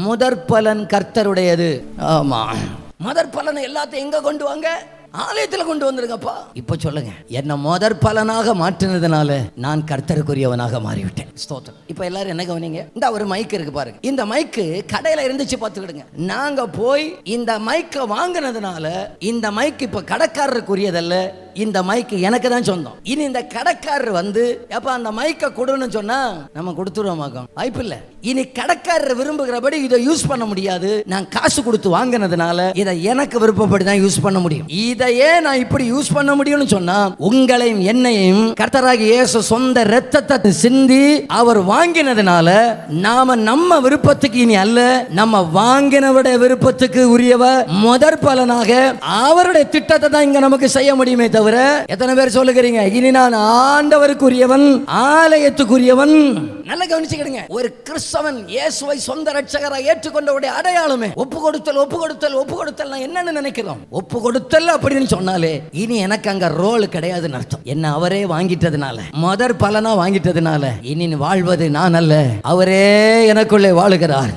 முதற் பலன் கர்த்தருடையது. ஆமா, முதற் பலனை எல்லாத்தையும் எங்க கொண்டு வாங்க? ஆலயத்தில் கொண்டு வந்திருக்கப்பா. இப்ப சொல்லுங்க, என்ன முதற் பலனாக மாற்றினதுனால நான் கர்த்தருக்குரியவனாக மாறிவிட்டேன். ஸ்தோத்திரம். இப்ப எல்லாரும் என்ன கவனிங்க, இந்த ஒரு மைக் இருக்கு பாருங்க. இந்த மைக்கு கடையில இருந்துச்சு பார்த்துக்கிடுங்க. நாங்க போய் இந்த மைக்கை வாங்கினதுனால இந்த மைக் இப்ப கடைக்காரருக்குரியதல்ல, இந்த மைக்கு எனக்கு தான் சொந்தம். இனி இந்த கடைக்காரர் வந்து எப்ப அந்த மைக்கை கொடுன்னு சொன்னா நம்ம கொடுத்துருவோமாக்கும்? வாய்ப்பு இல்ல. இனி கடைக்காரர் விரும்புகிறபடி இதை யூஸ் பண்ண முடியாது. நான் காசு கொடுத்து வாங்கினதுனால இதை எனக்கு விருப்பப்படி தான் யூஸ் பண்ண முடியும். இதையே நான் இப்படி யூஸ் பண்ண முடியும்னு சொன்னா உங்களையும் என்னையும் கர்த்தராகிய இயேசு சொந்த இரத்தத்தை சிந்தி அவர் வாங்கினதுனால நாம நம்ம விருப்பத்துக்கு இனி அல்ல, நம்ம வாங்கினவருடைய விருப்பத்துக்கு உரியவர் முதற் பலனாக அவருடைய திட்டத்தை தான் இங்க நமக்கு செய்ய முடியுமே தவிர, எத்தனை பேர் சொல்லுகிறீங்க இனி நான் ஆண்டவருக்குரியவன், ஆலயத்துக்குரியவன்? நல்ல கவனிச்சுக்கிடுங்க. ஒரு கிறிஸ்தவன் இயேசுவை சொந்த இரட்சகராக ஏற்றுக்கொண்டவருடைய அடையாளமே ஒப்பு கொடுத்தல். ஒப்பு கொடுத்தல், ஒப்பு கொடுத்தல் என்னன்னு நினைக்கிறோம்? ஒப்பு கொடுத்தல் அப்படின்னு சொன்னாலே இனி எனக்கு அங்க ரோல் கிடையாதுன்னு அர்த்தம். என்ன அவரே வாங்கிட்டதுனால, முதற் பலனா வாங்கிட்டதுனால இனி வாழ்வது நான் அல்ல, அவரே எனக்குள்ளே வாழுகிறார்.